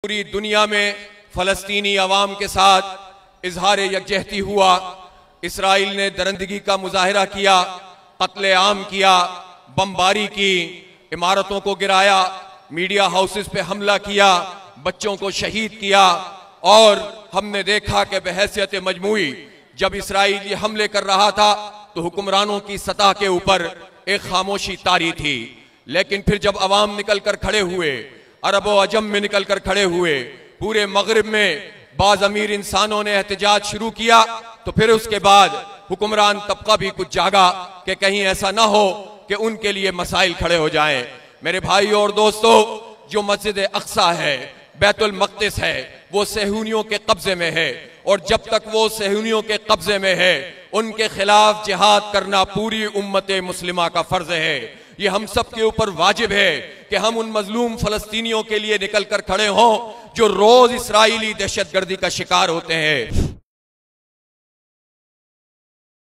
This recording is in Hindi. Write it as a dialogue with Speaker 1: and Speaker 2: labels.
Speaker 1: पूरी दुनिया में फ़लस्तीनी अवाम के साथ इजहार यकजहती हुआ। इसराइल ने दरिंदगी का मुजाहरा किया, कत्ले आम किया, बमबारी की, इमारतों को गिराया, मीडिया हाउसेस पे हमला किया, बच्चों को शहीद किया। और हमने देखा कि बहैसियत मजमूई जब इसराइल ये हमले कर रहा था तो हुक्मरानों की सतह के ऊपर एक खामोशी तारी थी, लेकिन फिर जब अवाम निकल कर खड़े हुए, अरब व अजम में निकल कर खड़े हुए, पूरे मगरिब में बाज अमीर इंसानों ने एहतजाज शुरू किया, तो फिर उसके बाद हुक्मरान तबका भी कुछ जागा कि कहीं ऐसा ना हो कि उनके लिए मसाइल खड़े हो जाएं। मेरे भाई और दोस्तों, जो मस्जिद अक्सा है, बैतुल मक़दिस है, वो सहूनियों के कब्जे में है, और जब तक वो सहूनियों के कब्जे में है उनके खिलाफ जिहाद करना पूरी उम्मत मुस्लिमा का फर्ज है। ये हम सब के ऊपर वाजिब है कि हम उन मजलूम फ़लस्तीनियों के लिए निकल कर खड़े हों जो रोज इसराइली दहशतगर्दी का शिकार होते हैं।